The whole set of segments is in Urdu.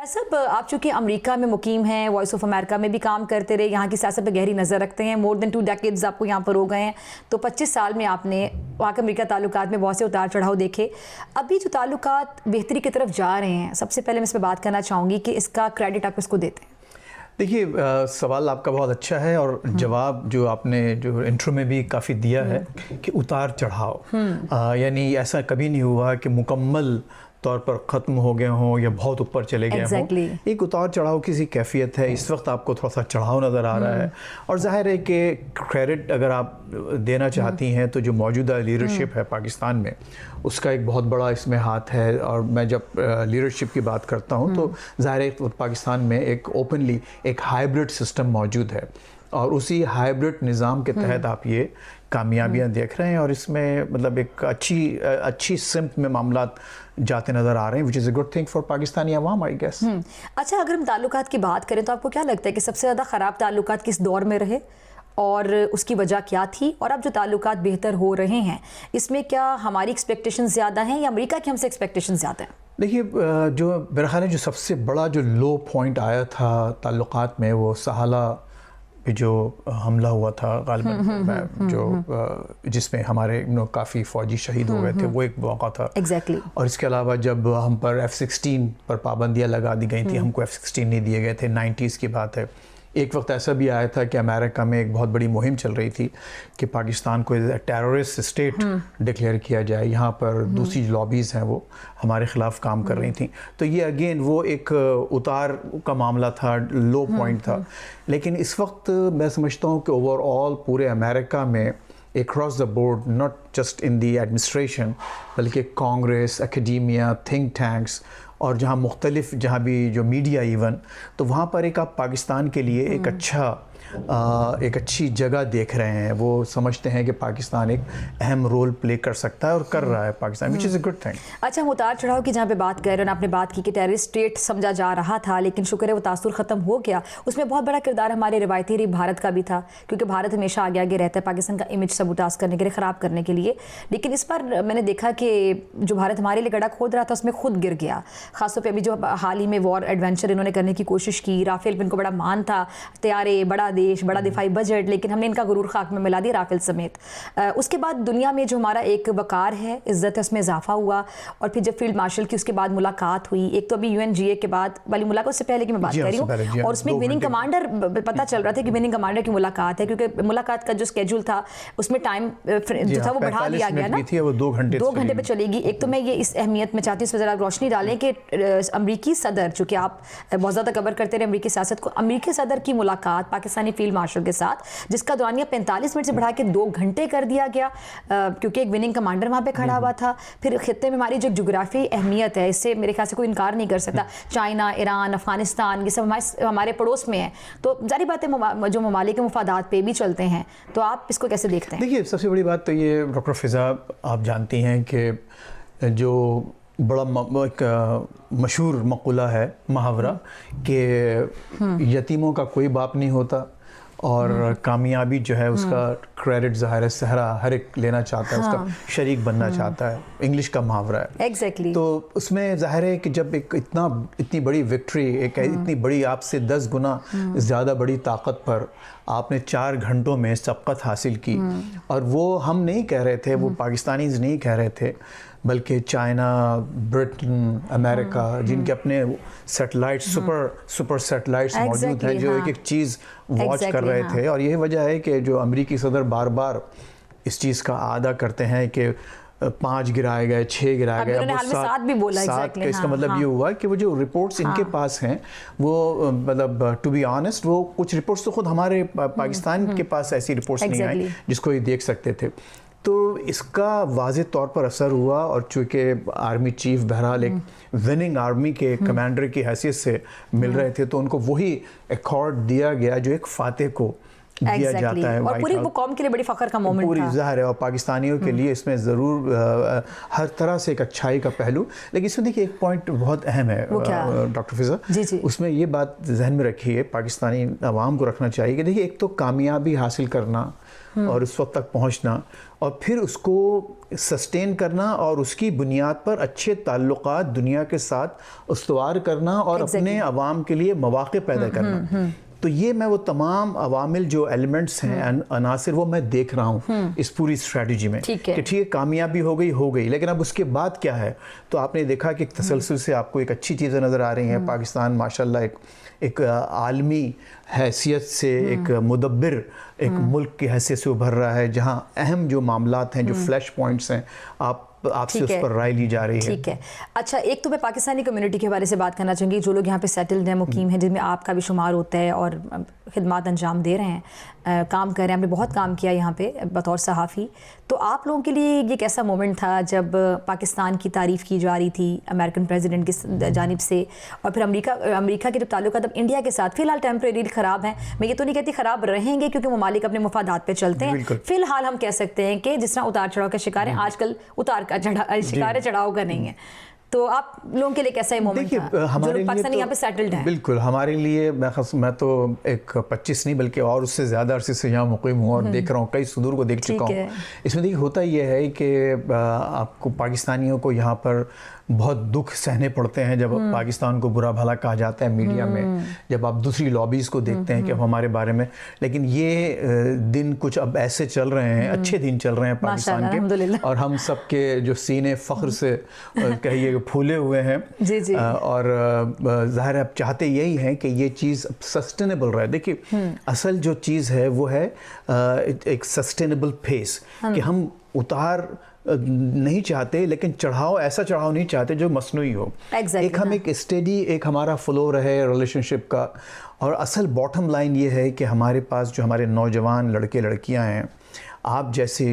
صاحب آپ چونکہ امریکہ میں مقیم ہیں، وائس آف امریکہ میں بھی کام کرتے رہے، یہاں کی سیاست پہ گہری نظر رکھتے ہیں، مور دین 2 ڈیکیڈز آپ کو یہاں پر ہو گئے ہیں، تو 25 سال میں آپ نے وہاں کے امریکہ تعلقات میں بہت سے اتار چڑھاؤ دیکھے. ابھی جو تعلقات بہتری کی طرف جا رہے ہیں، سب سے پہلے میں اس پہ بات کرنا چاہوں گی کہ اس کا کریڈٹ آپ اس کو دیتے ہیں؟ دیکھیے سوال آپ کا بہت اچھا ہے اور جواب جو آپ نے جو انٹرو میں بھی کافی دیا ہے کہ اتار چڑھاؤ، یعنی ایسا کبھی نہیں ہوا کہ مکمل طور پر ختم ہو گئے ہوں یا بہت اوپر چلے گئے ہوں. ایک اتار چڑھاؤ کی سی کیفیت ہے. اس وقت آپ کو تھوڑا سا چڑھاؤ نظر آ رہا ہے اور ظاہر ہے کہ کریڈٹ اگر آپ دینا چاہتی ہیں تو جو موجودہ لیڈرشپ ہے پاکستان میں اس کا ایک بہت بڑا اس میں ہاتھ ہے. اور میں جب لیڈرشپ کی بات کرتا ہوں تو ظاہر ہے پاکستان میں ایک اوپنلی ایک ہائیبرڈ سسٹم موجود ہے اور اسی ہائیبرڈ نظام کے تحت آپ یہ کامیابیاں دیکھ رہے ہیں اور اس میں مطلب ایک اچھی سمت میں معاملات جاتے نظر آ رہے ہیں which is a good thing for Pakistani عوام I guess. اچھا، اگر ہم تعلقات کی بات کریں تو آپ کو کیا لگتا ہے کہ سب سے زیادہ خراب تعلقات کس دور میں رہے اور اس کی وجہ کیا تھی، اور اب جو تعلقات بہتر ہو رہے ہیں اس میں کیا ہماری ایکسپیکٹیشن زیادہ ہیں یا امریکہ کی ہم سے ایکسپیکٹیشن زیادہ ہیں؟ دیکھیے جو میرا خیال ہے جو سب سے بڑا جو لو پوائنٹ آیا تھا تعلقات میں وہ سہالہ پہ جو حملہ ہوا تھا غالباً جو جس میں ہمارے کافی فوجی شہید ہو گئے تھے، وہ ایک موقع تھا. اور اس کے علاوہ جب ہم پر F-16 پر پابندیاں لگا دی گئی تھیں، ہم کو F-16 نہیں دیے گئے تھے. 90s کی بات ہے. ایک وقت ایسا بھی آیا تھا کہ امریکہ میں ایک بہت بڑی مہم چل رہی تھی کہ پاکستان کو ٹیررسٹ اسٹیٹ ڈکلیئر کیا جائے. یہاں پر دوسری لابیز ہیں وہ ہمارے خلاف کام کر رہی تھیں. تو یہ اگین وہ ایک اتار کا معاملہ تھا، لو پوائنٹ تھا. لیکن اس وقت میں سمجھتا ہوں کہ اوور آل پورے امریکہ میں across the board, not just in the administration بلکہ کانگریس، اکیڈیمیا، تھنک ٹینکس اور جہاں مختلف جہاں بھی جو میڈیا ایون، تو وہاں پر ایک آپ پاکستان کے لیے ایک اچھی جگہ دیکھ رہے ہیں. وہ سمجھتے ہیں کہ پاکستان ایک اہم رول پلے کر سکتا ہے اور کر رہا ہے Pakistan, which is a good thing. اچھا، ہم اتار چڑھاؤ کی جہاں پہ بات کر رہے ہیں، آپ نے بات کی کہ ٹیررسٹ اسٹیٹ سمجھا جا رہا تھا لیکن شکر ہے وہ تاثر ختم ہو گیا. اس میں بہت بڑا کردار ہمارے روایتی بھارت کا بھی تھا کیونکہ بھارت ہمیشہ آگے آگے رہتا ہے پاکستان کا امیج سبوٹاس کرنے کے لیے، خراب کرنے کے لیے. لیکن اس پر میں نے دیکھا کہ جو بھارت ہمارے لیے گڑھا کھود رہا تھا اس میں خود گر گیا. خاص طور پہ ابھی جو حال ہی میں وار ایڈونچر انہوں نے کرنے کی کوشش کی، رافیل پہ ان کو بڑا مان تھا، طیارے، بڑا دیش، بڑا دفاعی بجٹ، لیکن ہم نے ان کا غرور خاک میں ملا دیا رافیل سمیت. اس کے بعد دنیا میں جو ہمارا ایک وقار ہے، عزت ہے، اس میں اضافہ ہوا. اور پھر جب فیلڈ مارشل کی اس کے بعد ملاقات ہوئی، ایک تو ابھی UNGA کے بعد والی ملاقات سے پہلے کی میں بات کر رہی ہوں، اور اس میں وننگ کمانڈر پتہ چل رہا تھا کہ وننگ کمانڈر کی ملاقات ہے کیونکہ ملاقات کا جو اسکیجول تھا اس میں ٹائم جو تھا وہ بڑھا دیا گیا نا، 2 گھنٹے پہ چلے گی. ایک تو میں یہ اس اہمیت میں چاہتی ہوں اس پہ ذرا روشنی ڈالیں کہ امریکی صدر، چونکہ آپ بہت زیادہ کور کرتے رہے امریکی سیاست کو، امریکی صدر کی ملاقات پاکستانی فیلڈ مارشل کے ساتھ جس کا دورانیہ 45 منٹ سے بڑھا کے 2 گھنٹے کر دیا گیا کیونکہ ایک وننگ کمانڈر وہاں پہ کھڑا ہوا تھا. پھر خطے میں ہماری جو جغرافی اہمیت ہے اس سے میرے خیال سے کوئی انکار نہیں کر سکتا. چائنا، ایران، افغانستان، یہ سب ہمارے پڑوس میں ہیں، تو ظاہری بات ہے جو ممالک کے مفادات پہ بھی چلتے ہیں. تو آپ اس کو کیسے دیکھتے ہیں؟ دیکھیے سب سے بڑی بات تو یہ ڈاکٹر فضا آپ جانتی ہیں کہ جو بڑا ایک مشہور مقولہ ہے، محاورہ، کہ یتیموں کا کوئی باپ نہیں ہوتا اور کامیابی جو ہے اس کا کریڈٹ ظاہر ہے صحرا ہر ایک لینا چاہتا ہے، اس کا شریک بننا چاہتا ہے. انگلش کا محاورہ ہے. تو اس میں ظاہر ہے کہ جب ایک اتنی بڑی وکٹری، ایک اتنی بڑی آپ سے 10 گنا زیادہ بڑی طاقت پر آپ نے 4 گھنٹوں میں سبقت حاصل کی، اور وہ ہم نہیں کہہ رہے تھے، وہ پاکستانیز نہیں کہہ رہے تھے بلکہ چائنا، برٹن، امریکہ، جن کے اپنے سیٹلائٹ سپر سیٹلائٹس موجود ہیں جو ایک ایک چیز واچ کر رہے تھے. اور یہی وجہ ہے کہ جو امریکی صدر بار بار اس چیز کا اعادہ کرتے ہیں کہ 5 گرائے گئے، 6 گرائے گئے، اب 7 کا اس کا مطلب یہ ہوا کہ وہ جو رپورٹس ان کے پاس ہیں وہ مطلب ٹو بی آنیسٹ وہ کچھ رپورٹس تو خود ہمارے پاکستان کے پاس ایسی رپورٹس نہیں آئی جس کو یہ دیکھ سکتے تھے. تو اس کا واضح طور پر اثر ہوا. اور چونکہ آرمی چیف بہرحال ایک وننگ آرمی کے کمانڈر کی حیثیت سے مل رہے تھے تو ان کو وہی ایکارڈ دیا گیا جو ایک فاتح کو دیا جاتا ہے. اور پوری وہ قوم کے لیے بڑی فخر کا مومنٹ تھا. پوری ظاہر ہے اور پاکستانیوں کے لیے اس میں ضرور ہر طرح سے ایک اچھائی کا پہلو. لیکن اس میں دیکھیے ایک پوائنٹ بہت اہم ہے ڈاکٹر فضا، اس میں یہ بات ذہن میں رکھیے، پاکستانی عوام کو رکھنا چاہیے کہ دیکھیے ایک تو کامیابی حاصل کرنا اور اس وقت تک پہنچنا اور پھر اس کو سسٹین کرنا اور اس کی بنیاد پر اچھے تعلقات دنیا کے ساتھ استوار کرنا اور اپنے عوام کے لیے مواقع پیدا کرنا. تو یہ میں وہ تمام عوامل جو ایلیمنٹس ہیں عناصر وہ میں دیکھ رہا ہوں اس پوری اسٹریٹجی میں کہ ٹھیک ہے کامیابی ہو گئی لیکن اب اس کے بعد کیا ہے. تو آپ نے دیکھا کہ ایک تسلسل سے آپ کو ایک اچھی چیزیں نظر آ رہی ہیں. پاکستان ماشاءاللہ ایک عالمی حیثیت سے ایک مدبر ایک ملک کی حیثیت سے ابھر رہا ہے جہاں اہم جو معاملات ہیں جو فلیش پوائنٹس ہیں آپ سے اس پر رائے لی جا رہی ہے. ٹھیک ہے. اچھا ایک تو میں پاکستانی کمیونٹی کے حوالے سے بات کرنا چاہوں گی جو لوگ یہاں پہ سیٹلڈ ہیں مقیم ہیں جن میں آپ کا بھی شمار ہوتا ہے اور خدمات انجام دے رہے ہیں کام کر رہے ہیں. ہم نے بہت کام کیا یہاں پہ بطور صحافی. تو آپ لوگوں کے لیے یہ کیسا مومنٹ تھا جب پاکستان کی تعریف کی جا رہی تھی امریکن پریزیڈنٹ کی جانب سے اور پھر امریکہ کے جو تعلقات اب انڈیا کے ساتھ فی الحال ٹیمپریری خراب ہیں. میں یہ تو نہیں کہتی خراب رہیں گے کیونکہ ممالک اپنے مفادات پہ چلتے ہیں. فی الحال ہم کہہ سکتے ہیں کہ جس طرح اتار چڑھاؤ کا شکار ہیں آج کل شکار چڑھاؤ کا نہیں ہے. تو آپ لوگوں کے لیے کیسا مومنٹ تھا جو لوگ پاکستانی یہاں پہ سیٹلڈ ہیں؟ بالکل ہمارے لیے میں تو ایک 25 نہیں بلکہ اور اس سے زیادہ عرصے سے یہاں مقیم ہوں اور دیکھ رہا ہوں کئی صدور کو دیکھ چکا ہوں. اس میں دیکھیے ہوتا یہ ہے کہ آپ کو پاکستانیوں کو یہاں پر بہت دکھ سہنے پڑتے ہیں جب پاکستان کو برا بھلا کہا جاتا ہے میڈیا میں, جب آپ دوسری لابیز کو دیکھتے ہیں کہ ہمارے بارے میں. لیکن یہ دن کچھ اب ایسے چل رہے ہیں, اچھے دن چل رہے ہیں پاکستان کے اور ہم سب کے جو سینے فخر سے کہیے پھولے ہوئے ہیں. اور ظاہر اب چاہتے یہی ہیں کہ یہ چیز سسٹینیبل رہے. دیکھیے اصل جو چیز ہے وہ ہے ایک سسٹینیبل پیس کہ ہم اتار نہیں چاہتے لیکن ایسا چڑھاؤ نہیں چاہتے جو مصنوعی ہو. ایک ہم ایک اسٹیڈی ایک ہمارا فلو رہے ریلیشن شپ کا. اور اصل باٹم لائن یہ ہے کہ ہمارے پاس جو ہمارے نوجوان لڑکے لڑکیاں ہیں آپ جیسے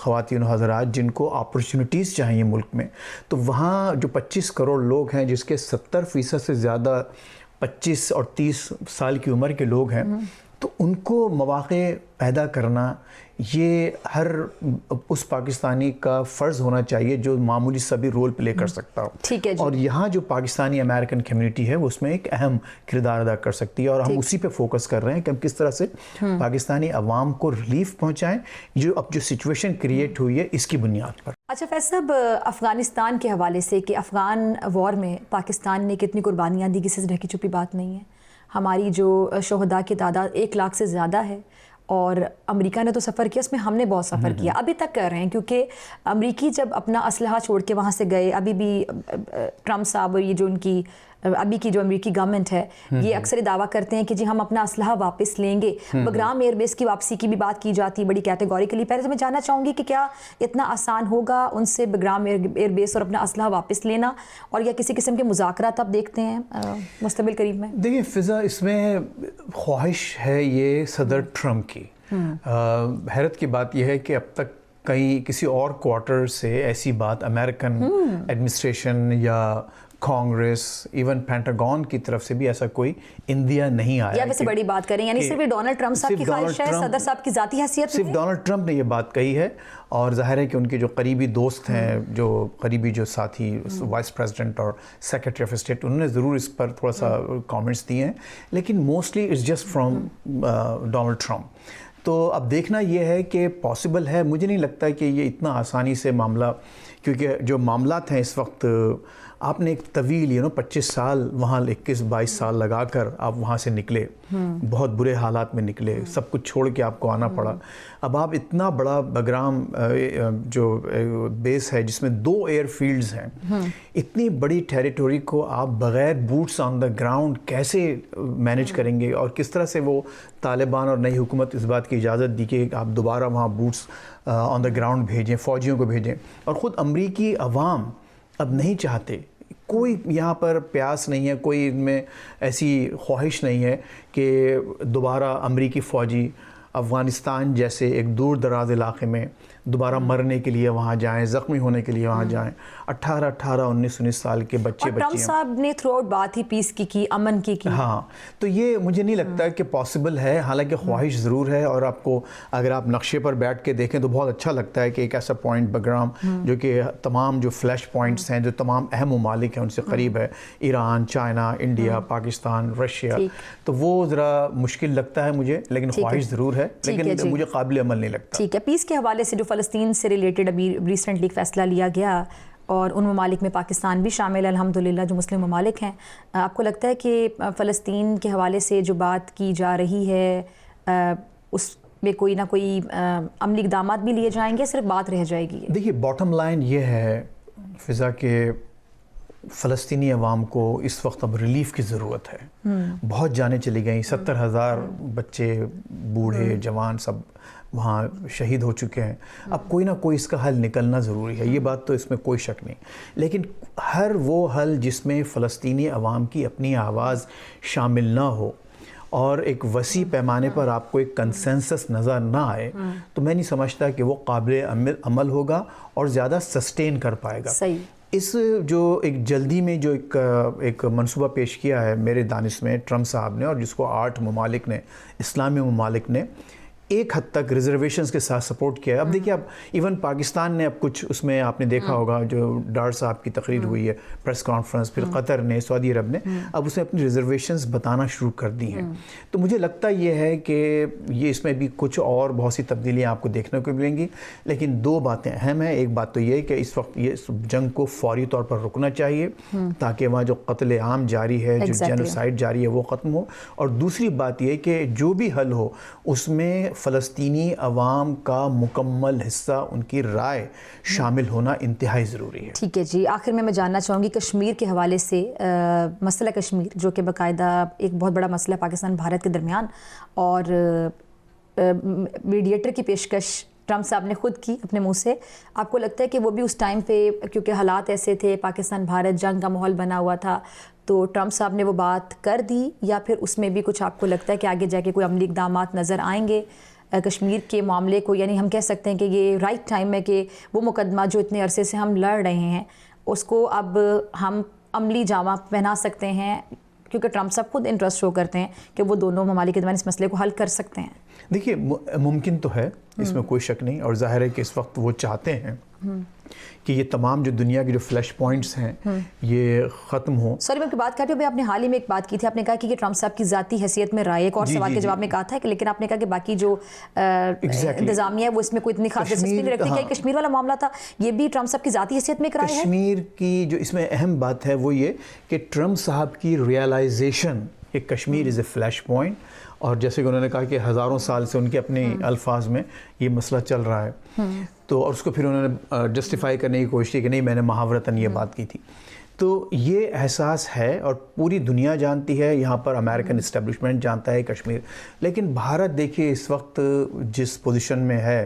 خواتین و حضرات جن کو اپرچونٹیز چاہیے ملک میں, تو وہاں جو 25 کروڑ لوگ ہیں جس کے 70% سے زیادہ 25 اور 30 سال کی عمر کے لوگ ہیں, تو ان کو مواقع پیدا کرنا یہ ہر اس پاکستانی کا فرض ہونا چاہیے جو معمولی سا بھی رول پلے کر سکتا ہو. ٹھیک ہے. اور یہاں جو پاکستانی امریکن کمیونٹی ہے وہ اس میں ایک اہم کردار ادا کر سکتی ہے اور ہم اسی پہ فوکس کر رہے ہیں کہ ہم کس طرح سے پاکستانی عوام کو ریلیف پہنچائیں اب جو سچویشن کریٹ ہوئی ہے اس کی بنیاد پر. اچھا فیض صاحب, افغانستان کے حوالے سے کہ افغان وار میں پاکستان نے کتنی قربانیاں دی کسی سے ڈھکی چھپی بات نہیں ہے. ہماری جو شہداء کی تعداد 1 لاکھ سے زیادہ ہے اور امریکہ نے تو سفر کیا, اس میں ہم نے بہت سفر کیا, ابھی تک کر رہے ہیں کیونکہ امریکی جب اپنا اسلحہ چھوڑ کے وہاں سے گئے, ابھی بھی ٹرمپ صاحب اور یہ جو ان کی ابھی کی جو امریکی گورنمنٹ ہے یہ اکثر دعویٰ کرتے ہیں کہ جی ہم اپنا اسلحہ واپس لیں گے. بگرام ایئر بیس کی واپسی کی بھی بات کی جاتی ہے بڑی کیٹیگوریکلی. پہلے تو میں جاننا چاہوں گی کہ کیا اتنا آسان ہوگا ان سے بگرام ایئر بیس اور اپنا اسلحہ واپس لینا, اور یا کسی قسم کے مذاکرات آپ دیکھتے ہیں مستقبل قریب میں؟ دیکھیے فضا, اس میں خواہش ہے یہ صدر ٹرمپ کی. حیرت کی بات یہ ہے کہ اب تک کسی اور کوارٹر سے ایسی بات امریکن ایڈمنسٹریشن یا کانگریس ایون پینٹاگون کی طرف سے بھی ایسا کوئی اندیا نہیں آیا. یا ویسے بڑی بات کریں, یعنی صرف ڈونلڈ ٹرمپ صاحب کی خواہش ہے, صدر صاحب کی ذاتی حیثیت صرف ڈونلڈ ٹرمپ نے یہ بات کہی ہے. اور ظاہر ہے کہ ان کے جو قریبی دوست ہیں, جو قریبی جو ساتھی وائس پریزیڈنٹ اور سیکرٹری آف اسٹیٹ, انہوں نے ضرور اس پر تھوڑا سا کامنٹس دیے ہیں, لیکن mostly it's just from Donald Trump. تو اب دیکھنا یہ ہے کہ پاسبل ہے, مجھے نہیں لگتا کہ یہ اتنا آسانی سے معاملہ, کیونکہ جو معاملات ہیں اس وقت آپ نے ایک طویل 25 سال وہاں 21-22 سال لگا کر آپ وہاں سے نکلے, بہت برے حالات میں نکلے, سب کچھ چھوڑ کے آپ کو آنا پڑا. اب آپ اتنا بڑا بگرام جو بیس ہے جس میں 2 ایئر فیلڈز ہیں, اتنی بڑی ٹیریٹوری کو آپ بغیر بوٹس آن دا گراؤنڈ کیسے مینیج کریں گے, اور کس طرح سے وہ طالبان اور نئی حکومت اس بات کی اجازت دی کہ آپ دوبارہ وہاں بوٹس آن دا گراؤنڈ بھیجیں, فوجیوں کو بھیجیں. اور خود امریکی عوام اب نہیں چاہتے, کوئی یہاں پر پیاس نہیں ہے, کوئی ان میں ایسی خواہش نہیں ہے کہ دوبارہ امریکی فوجی افغانستان جیسے ایک دور دراز علاقے میں دوبارہ مرنے کے لیے وہاں جائیں, زخمی ہونے کے لیے وہاں جائیں. 18, 19 سال کے بچے ٹرمپ صاحب نے تھرو آؤٹ بات ہی پیس کی, امن کی. ہاں, تو یہ مجھے نہیں لگتا کہ پاسبل ہے, حالانکہ خواہش ضرور ہے. اور آپ کو اگر آپ نقشے پر بیٹھ کے دیکھیں تو بہت اچھا لگتا ہے کہ ایک ایسا پوائنٹ بگرام جو کہ تمام جو فلیش پوائنٹس ہیں, جو تمام اہم ممالک ہیں ان سے قریب ہے, Iran, China, India, Pakistan, Russia, تو وہ ذرا مشکل لگتا ہے مجھے, لیکن خواہش ضرور ہے. ہے لیکن مجھے قابل عمل نہیں لگتا. ٹھیک ہے. پیس کے حوالے سے جو فلسطین سے ریلیٹڈ ابھی ریسنٹلی فیصلہ لیا گیا اور ان ممالک میں پاکستان بھی شامل ہے الحمدللہ جو مسلم ممالک ہیں, آپ کو لگتا ہے کہ فلسطین کے حوالے سے جو بات کی جا رہی ہے اس میں کوئی نہ کوئی عملی اقدامات بھی لیے جائیں گے, صرف بات رہ جائے گی؟ دیکھیے باٹم لائن یہ ہے فضا کہ فلسطینی عوام کو اس وقت اب ریلیف کی ضرورت ہے. بہت جانیں چلی گئیں, 70,000 بچے بوڑھے جوان سب وہاں شہید ہو چکے ہیں. اب کوئی نہ کوئی اس کا حل نکلنا ضروری ہے, یہ بات تو اس میں کوئی شک نہیں, لیکن ہر وہ حل جس میں فلسطینی عوام کی اپنی آواز شامل نہ ہو اور ایک وسیع پیمانے پر آپ کو ایک کنسنسس نظر نہ آئے تو میں نہیں سمجھتا کہ وہ قابل عمل ہوگا اور زیادہ سسٹین کر پائے گا. صحیح. اس جو ایک جلدی میں جو ایک منصوبہ پیش کیا ہے میرے دانش میں ٹرمپ صاحب نے, اور جس کو 8 ممالک نے, اسلامی ممالک نے ایک حد تک ریزرویشنز کے ساتھ سپورٹ کیا ہے. اب دیکھیے اب ایون پاکستان نے اب کچھ اس میں آپ نے دیکھا ہوگا جو ڈار صاحب کی تقریر ہوئی ہے پریس کانفرنس, پھر قطر نے, سعودی عرب نے اب اس میں اپنی ریزرویشنز بتانا شروع کر دی ہیں. تو مجھے لگتا یہ ہے کہ یہ اس میں بھی کچھ اور بہت سی تبدیلیاں آپ کو دیکھنے کو ملیں گی, لیکن 2 باتیں اہم ہیں. ایک بات تو یہ ہے کہ اس وقت یہ جنگ کو فوری طور پر رکنا چاہیے تاکہ وہاں جو قتل عام جاری ہے, جو جینوسائیڈ جاری ہے وہ ختم ہو, اور دوسری بات یہ کہ جو بھی حل ہو اس میں فلسطینی عوام کا مکمل حصہ, ان کی رائے شامل ہونا انتہائی ضروری ہے. ٹھیک ہے جی. آخر میں جاننا چاہوں گی کشمیر کے حوالے سے, مسئلہ کشمیر جو کہ باقاعدہ ایک بہت بڑا مسئلہ پاکستان بھارت کے درمیان, اور میڈیٹر کی پیشکش ٹرمپ صاحب نے خود کی اپنے منہ سے. آپ کو لگتا ہے کہ وہ بھی اس ٹائم پہ کیونکہ حالات ایسے تھے, پاکستان بھارت جنگ کا ماحول بنا ہوا تھا, تو ٹرمپ صاحب نے وہ بات کر دی, یا پھر اس میں بھی کچھ آپ کو لگتا ہے کہ آگے جا کے کوئی عملی اقدامات نظر آئیں گے کشمیر کے معاملے کو, یعنی ہم کہہ سکتے ہیں کہ یہ رائٹ ٹائم ہے کہ وہ مقدمہ جو اتنے عرصے سے ہم لڑ رہے ہیں اس کو اب ہم عملی جامہ پہنا سکتے ہیں, کیونکہ ٹرمپ صاحب خود انٹرسٹ شو کرتے ہیں کہ وہ دونوں ممالک کے درمیان اس مسئلے کو حل کر سکتے ہیں؟ دیکھیے ممکن تو ہے, اس میں کوئی شک نہیں, اور ظاہر ہے کہ اس وقت وہ چاہتے ہیں کہ یہ تمام جو دنیا کے جو فلیش پوائنٹس ہیں یہ ختم ہوں. سوری میں آپ کی بات کر رہی ہوں, آپ نے حال ہی میں ایک بات کی تھی, آپ نے کہا کہ یہ ٹرمپ صاحب کی ذاتی حیثیت میں رائے, ایک اور سوال کے جواب میں کہا تھا, لیکن آپ نے کہا کہ باقی جو انتظامیہ ہے وہ اس میں کوئی اتنی خاص دلچسپی نہیں رکھتی. کہ کشمیر والا معاملہ تھا یہ بھی ٹرمپ صاحب کی ذاتی حیثیت میں ایک رائے ہے؟ کشمیر کی جو اس میں اہم بات ہے وہ یہ کہ ٹرمپ صاحب کی ریئلائزیشن کہ کشمیر از اے فلیش پوائنٹ, اور جیسے کہ انہوں نے کہا کہ ہزاروں سال سے ان کے اپنے الفاظ میں یہ مسئلہ چل رہا ہے, تو اور اس کو پھر انہوں نے جسٹیفائی کرنے کی کوشش کی کہ نہیں میں نے محاورتاً یہ بات کی تھی. تو یہ احساس ہے اور پوری دنیا جانتی ہے, یہاں پر امریکن اسٹیبلشمنٹ جانتا ہے کشمیر, لیکن بھارت دیکھیے اس وقت جس پوزیشن میں ہے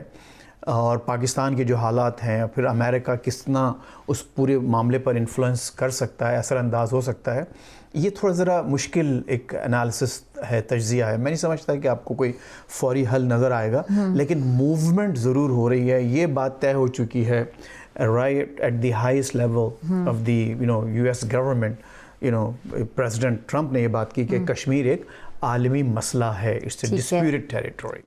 اور پاکستان کے جو حالات ہیں, پھر امریکہ کس طرح اس پورے معاملے پر انفلوئنس کر سکتا ہے, اثر انداز ہو سکتا ہے, یہ تھوڑا ذرا مشکل ایک انالیسس ہے, تجزیہ ہے. میں نہیں سمجھتا کہ آپ کو کوئی فوری حل نظر آئے گا, لیکن موومنٹ ضرور ہو رہی ہے. یہ بات طے ہو چکی ہے right at the highest level of the US government. President Trump نے یہ بات کی کہ کشمیر ایک عالمی مسئلہ ہے, اٹس اے ڈسپیوٹڈ ٹیریٹوری.